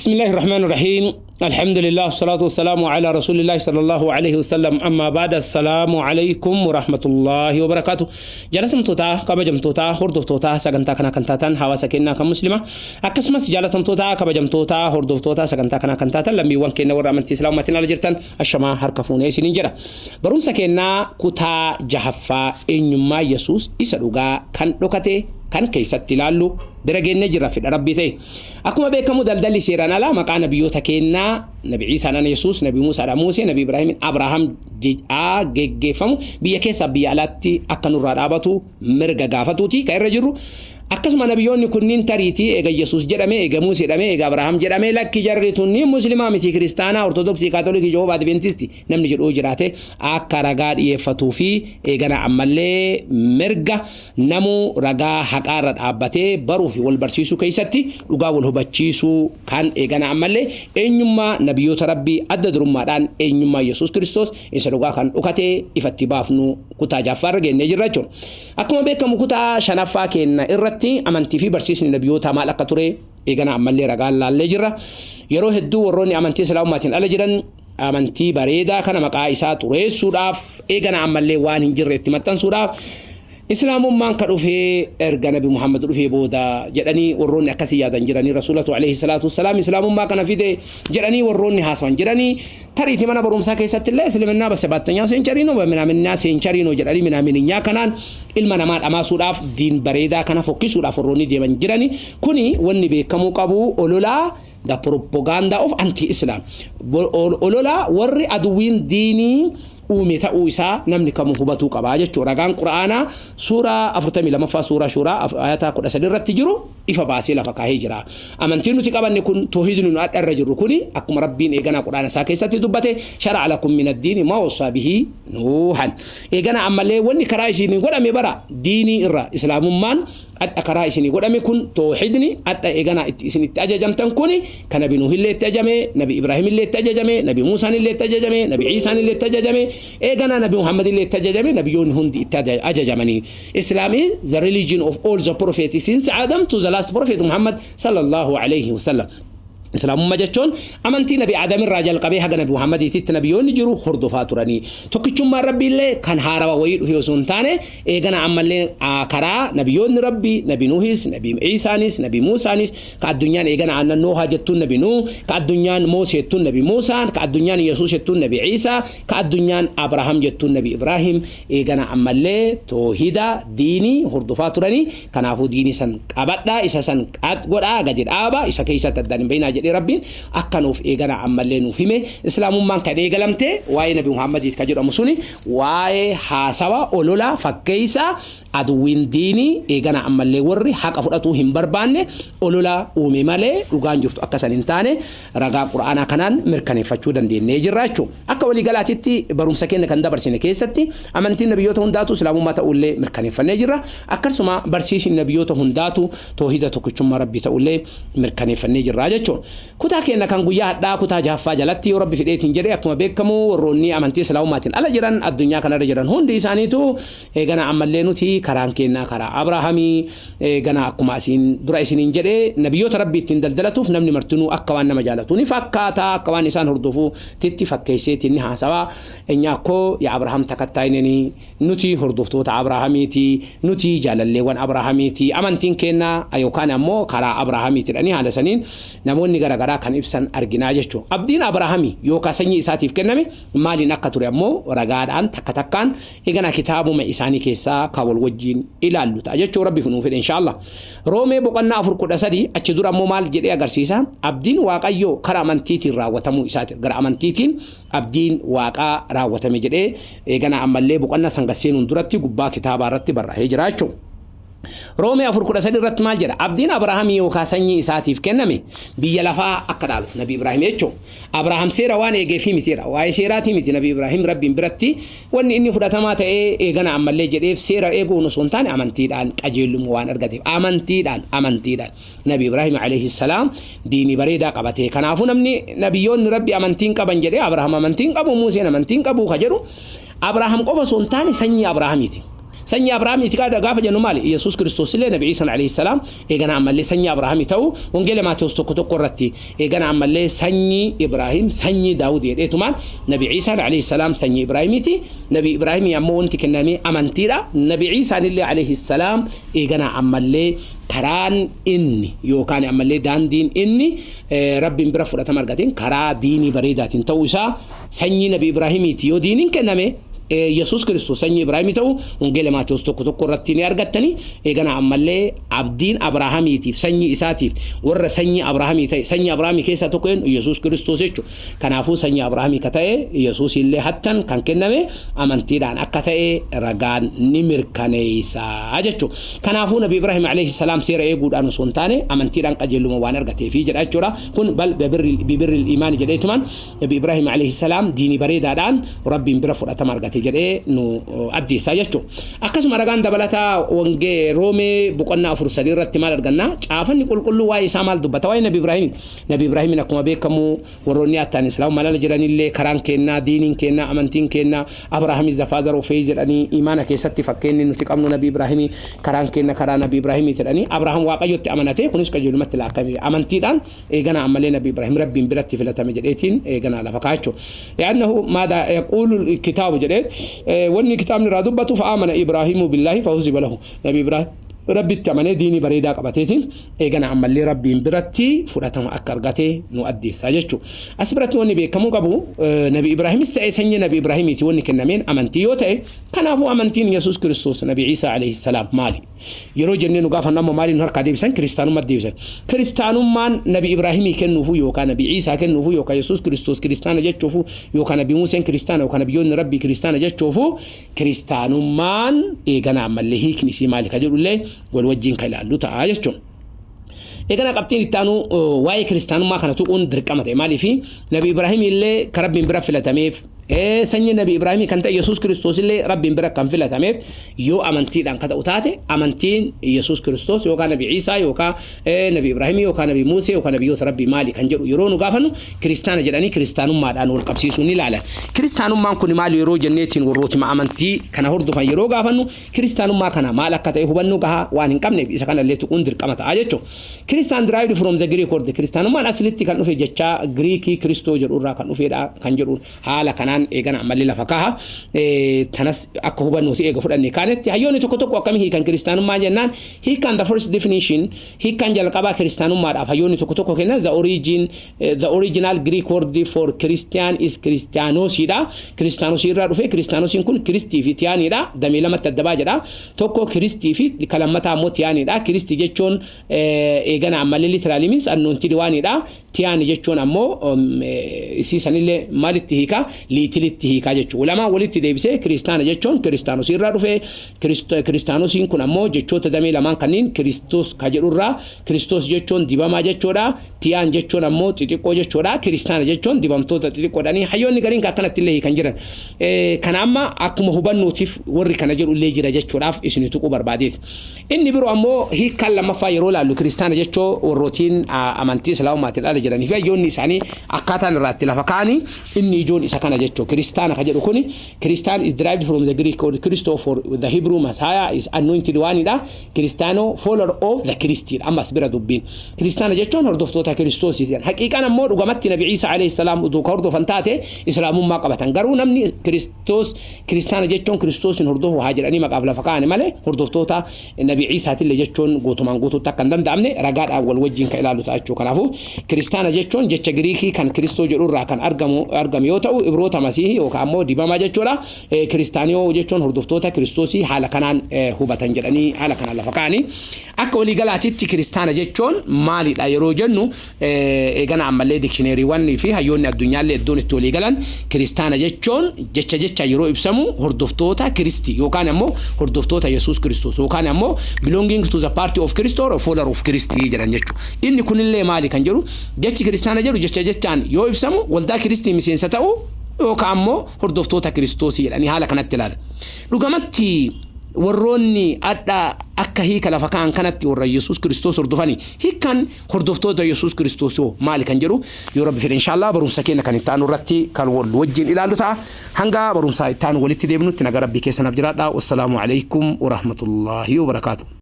بسم الله الرحمن الرحيم. الحمد لله والصلاة والسلام على رسول الله صلى الله عليه وسلم. أما بعد، السلام عليكم ورحمة الله وبركاته. جالتم توتا كبجم توتا هردف توتا سجنتا كنا كنتاتن هوا سكننا كمسلمة. أكسمس جالتم توتا كبجم توتا هردف توتا سجنتا كنا كنتاتن لم يوان كنا ورامنتي سلامتنا لجرتن الشما هركفون يسين جرا. برون سكننا كتا جحفا إنما يسوس إسروجا كان لوكته kan keessatti ilaallu bira geenne jira fedha rabbii ta'e akkuma beekamu daldalli seeraan alaa maqaa nabiyyoota kennaa nabi Iisaa nana Yesuus nabi Muusaa dha Muusee nabi Ibraahim Abrahaam geggeeffamu biyya keessa biyya alaatti akka nurraa dhaabatu mirga gaafatuuti kan irra jirru akkasuma nabiyyoonni kunniin tariitii eega Yesuus jedhame eega Muusee jedhame eega Abrahaam jedhame lakki jarri tunni muslimaa miti kiristaanaa ortodoksii kaatolikii Jehovaa Adventisti namni jedhu jiraate akka ragaa dhiyeeffatuu fi eegana ammallee mirga namu ragaa haqaarra dhaabbatee baruu fi wal barsiisuu keessatti dhugaa wal hubachiisuu kan eegana ammallee eenyummaa nabiyyoota rabbii adda durummaadhaan eenyummaa Yesuus Kiristoos isa dhugaa kan dhukatee ifatti baafnu kutaa jaffaarra geennee jirra jechuudha. Akkuma beekamu kutaa shanaffaa kenna irratti amantii fi barsiisni nabiyyoota maal akka ture eegana ammallee ragaan laallee jirra. Yeroo hedduu warroonni amantii islaamummaatiin ala jiran amantii bareedaa kana maqaa isaa xureessuudhaaf eegana ammallee waan hin jirre itti maxxansuudhaaf islaamummaan ka dhufee erga nabi Muhammad dhufee booda jedhanii warroonni akkasii yaadan jiranii rasuulatu alayhi salaatu wassalaam islaamummaa kana fide jedhanii warroonni haasawan jiranii tariitii mana barumsaa keessatti illee islaamummaa basabaatanyaa seenchariinoo minaaminaa seenchariinoo jedhanii minaaminyaa kanaan ilma namaa dhamaasuudhaaf diin bareedaa kana fokkisuudhaaf warroonni deeman jiranii kuni wanni beekamuu qabu ololaa the propaganda of anti-Islam olola warri aduwwiin diinii uume ta'uu isaa namni kamuu hubatuu qaba jechuudha. Ragaan Qur'aanaa suuraa 42ffaa suuraa Shuuraa ayata 13 irratti jiru ifa baasee lafa kaahee jira. Amantiin nuti qabanne kun tauhiidni nu addarra jirru kuni akkuma rabbiin eegana Qur'aana isaa keessatti dubbate shar'a lakum min ad-diini ma wasa bihi nuuhan. Eegana ammallee wanni karaa isin godhame bara diinii irra islaamummaan adda karaa isin godhame kun tauhiidni adda eegana isin itti ajajamtan kuni kan nabi Nuuh illee itti ajajame, nabi Ibraahim illee itti ajajame, nabi Muusaa illee itti ajajame, nabi Iisaa illee itti ajajame, eegana nabi Muhammad illee itti ajajame, nabiyyoonni hundi itti ajajamanii. Islam is the religion of all the prophets since Adam to the last prophet Muhammad sallallahu alayhi wa sallam. islaamummaa jechuun amantii nabi Aadam irraa jalqabee haga nabi Muhammadiitti nabiyyoonni jiru hordofaa turanii tokkichummaan rabbiillee kan haarawaa wayii dhufe osoo hin taane eegana ammallee karaa nabiyyoonni rabbii nabi Nuuhis nabi Iisaanis nabi Muusaanis ka addunyaan eegana aannan Noohaa jettuun nabi Nuuh ka addunyaan Moosee jettuun nabi Muusaan ka addunyaan Yesuus jettuun nabi Iisaa ka addunyaan Abrahaam jettuun nabi Ibraahim eegana ammallee tauhiida diinii hordofaa turanii kanaafuu diinii san qabadhaa isa san godhaa gadi dhaabaa isa keessatti addaan hin bahinaa ربين أكنوا في إجانا عملنا نفهمه إسلام ما كان إجلمته واي نبي محمد يتكجر مسوني واي حاسوا أولولا فكيسا aduwwiin diinii eegana ammallee warri haqa fudhatu hin barbaanne olola uume malee dhugaan jirtu akkasan hin taane ragaa quraanaa kanaan mirkaneeffachuu dandeenyee jirra jechuudha. Akka walii galaatitti barumsa keenya kan dabarsine keessatti amantiin nabiyyoota hundaatu islaamummaa ta'ullee mirkaneeffannee jirra. Akkasuma barsiisni nabiyyoota hundaatu tauhiida tokkichummaa rabbii ta'ullee mirkaneeffannee jirra jechuudha. Kutaa keenya kan guyyaa hadhaa kutaa jahaffaa jalatti yoo rabbi fidheetiin jedhee akkuma beekamu warroonni amantii islaamummaatiin ala jiran addunyaa kanarra jiran hundi isaaniitu eegana ammallee nuti karaan keenya karaa Abrahaamii gana akkuma asiin dura isiniin jedhee nabiyyoota rabbii ittiin daldalatuuf namni martinuu akka waan nama jaalatu ni fakkaata akka waan isaan hordofu titti fakkeesseetiin ni haasawaa enyaakoo ya Abrahaam takkattaayinanii nuti hordoftoota Abrahaamiiti nuti jaalalleewwan Abrahaamiiti amantiin keenya yookaan ammoo karaa Abrahaamiiti dhanii haala saniin namoonni garagaraa kan ibsan arginaa jechuudha. Abdiin Abrahaamii yookaan sanyii isaatiif kenname maaliin akka ture ammoo ragaadhaan takka takkaan eegana kitaabuma isaanii keessaa kaawwal wajjin ilaallu ta'a jechuudha rabbi funuuf fedhe inshallah. Roomee boqonnaa 4:13 achi dura ammoo maal jedhee agarsiisa abdiin waaqayyoo karaa amantiitiin raawwatamuu isaati gara amantiitiin abdiin waaqaa raawwatame jedhee eegana ammallee boqonnaa sangasseenuun duratti gubbaa kitaabaa irratti barraa'ee jira jechuudha. Roomee 4:13 irratti maal jedha abdiin Abrahaamii yookaan sanyii isaatiif kenname biyya lafaa akka dhaaluuf nabi Ibraahim jechuudha. Abrahaam seera waan eegeefii mitiidha waa'ee seeraatii miti nabi Ibraahim rabbiin biratti wanni inni fudhatamaa ta'ee eegana ammallee jedheef seera eeguun osoo hin taane amantiidhaan qajeelummaa waan argateef amantiidhaan nabi Ibraahim alayhi salaam diinii bareedaa qabatee kanaafuu namni nabiyyoonni rabbi amantiin qaban jedhee Abrahaam amantiin qabu Muuseen amantiin qabu ka jedhu Abrahaam qofa osoo hin taane sanyii Abrahaamiiti. سني إبراهيم تكاد قاف جنومالي يسوع كريستوس اللي نبي عيسى عليه السلام إيجانا عمل لي سني إبراهيم تو ونقول ما توستو قرتي إيجانا عمل لي سني إبراهيم سني داود إيه تمان نبي عيسى عليه السلام سني إبراهيم تي نبي إبراهيم يمون تكنامي أمانتيرا نبي عيسى عليه السلام إيجانا عمل لي كران إني يوكان عمل لي دان دين إني ربي برفورة تمرقتين كرا ديني بريدات توسا سني نبي إبراهيم تي يو دينين كنامي يسوع كريستوس سني إبراهيم تو ونقول ما توستو قرتني أرجعتني إيجانا عمل لي عبدين أبراهيم يتيف سني إساتيف ور سني أبراهيم يتي سني أبراهيم كيسة تكون يسوع كريستوس يجو كان عفو سني أبراهيم كتاء يسوع اللي حتى كان كنامي أمانتيران أكتاء رجال نمر كنيسة أجتشو كان عفو نبي إبراهيم عليه السلام سير يقول أنو سنتاني أمانتيران كجلو موانر قتي في جد أجورا كن بل ببر الإيمان جديتمان نبي إبراهيم عليه السلام ديني بريد دان وربي برفور أتمرقتي jedhee nu addeessaa jechuudha. Akkasuma ragaan dabalataa wangee roomee boqonnaa 4 irratti maal arganna caafanni qulqulluu waa'ee isaa maal dubbata waa'ee nabi ibraahim akkuma beekamu warroonni attaan islaam malala jedhanillee karaan kennaa diiniin kennaa amantiin kennaa abrahaam is the father of faith jedhanii imaana keessatti fakkeenyi nuti qabnu nabi ibraahim karaan kenna karaa nabi ibraahim jedhanii abrahaam waaqayyotti amanate kunis qajeelumatti laakame amantiidhaan eegana ammalee nabi ibraahim rabbiin biratti filatame jedheetiin eegana lafa kaachoo yaannahu maada yaqulu kitaabu jedhee وني كتاب نرادبته فآمن إبراهيم بالله فوزب له نبي إبراهيم ربي تمنى ديني بريدا قبتين إيجانا عمل لي ربي برتي فراتهم أكرجته نؤدي ساجتشو أسبرت وني بكمو قبو نبي إبراهيم استأسني نبي إبراهيم يتوني كنامين أمانتيوته كان أبو أمانتين يسوع كريستوس نبي عيسى عليه السلام مالي يرو جنين وقاف نما مالي نهار كديبسن كريستانو ما ديبسن كريستانو مان نبي إبراهيم كن نفو يوكا نبي عيسى كن نفو يوكا يسوع كريستوس كريستانو جتشوفو يوكا نبي موسى كريستانو يوكا نبي يون ربي كريستانو جتشوفو كريستانو مان إيجانا عمل لي هيك نسي مالي كجلو ليه والوجين كيلالو تعايشون إيجانا قبتين التانو واي كريستانو ما كانت تكون دركمة مالي في نبي إبراهيم اللي كرب من برا فلتميف سني نبي إبراهيم كانت يسوع كريستوس اللي رب برا كان فلتميف يو أمانتي دان كذا أوتاته أمانتين يسوع كريستوس يو كان نبي عيسى يو كان نبي إبراهيم يو كان نبي موسى يو كان نبي يوسف ربي مالي كان يرونو قافنو كريستان جراني كريستانو ما دان والقبسيسوني لا كريستانو ما كوني مالي يرو جنتين وروت ما أمانتي كان هردو فان يرو قافنو كريستانو ما كان مالك كتاي هو بنو كها وان كم نبي إذا كان اللي تكون دركمة عاجتو كريستان درايد فروم ذا جريك وورد كريستانو ما أصلتي كانوا في جتشا جريكي كريستو جرورا كانوا في دا كان جرور حالا كانان إيجانا عمل لي لفكاها تناس أكو هو بنو تيجي فرد كانت هيوني تكتوك وكم هي كان كريستانو ما جنان he can the first definition he can jalqaba Christianum ma da fayoni tokko kenan the original Greek word for Christian is Christianos ida Christianos irra dufe Christianos kun Christifitiani da damila matadaba jada tokko Christifi kalamata motiani da Christi jechon egana amal literally means annonti diwani da tiani jechon ammo isisanille malitti hika litilitti hika jechu ulama walitti debise Christiana jechon Christianos irra dufe Christianos kun ammo jechota damila man kanin Kristos kajedurra Kristos jechon dibama jechoda tian jechon ammo titiqo jechoda Kristana jechon dibamtota titiqo dani hayonni garin ka kanatti lehi kan jiran kanamma akkuma hubannotif warri kana jedhu le jira jechodaf isini tuqu barbaadit inni biro ammo hikkan lama fayro lalu Kristana jecho warrotin amanti islaamatil ala jirani fi hayonni isani akkatan ratti lafakani inni jon isa kana jecho Kristana kajedu kuni Kristan is derived from the Greek word Christo for the Hebrew Messiah is anointed one da Kristano follower of the Christian amma sbira dubbin Kristana jechon hordoftota Kristos yan haqiqan ammo dhugamatti nabi Isa alayhi salam du kordo fantate islamu ma qabatan garu namni Kristos Kristana jechon Kristosin hordofu hajirani maqafla fakane male hordoftota nabi Isa tille jechon gotuman gotu takkan dandamne ragada wal wajjin ka ilalu taachu kanafu Kristana jechon jecha Greeki kan Kristo jedurra kan argam yotau ibrota masihi o kammo dibama jechola Kristanio jechon hordoftota Kristosi hala kanan hubatan jedani hala kanan lafakani akka wali galatitti Kristana jechon mali da yero jennu egana amalle dictionary wanni fi hayonni addunyalle iddon itti wali galan Kristana jechon jecha yero ibsamu hordoftota Kristi yokan ammo hordoftota Jesus Kristos yokan ammo belonging to the party of Christ or follower of Christ jedhan jechu inni kunille mali kan jiru jechi Kristana jiru jechan yo ibsamu walda Kristi misensa ta'u yokan ammo hordoftota Kristos jedhani hala kanatti laala dhugamatti warroonni adda akka hiika lafa kaan kanatti warra Yesuus Kiristoos hordofani hiikan hordoftoota Yesuus Kiristoos maali kan jedhu yoo rabbi fedhe inshallah barumsa keenya kan itti aanu irratti kan wal wajjin ilaalu ta'a hanga barumsa itti aanu walitti deebinutti nagaa rabbi keessanaaf jiraadha wassalamu alaykum wa rahmatullahi wa barakatuh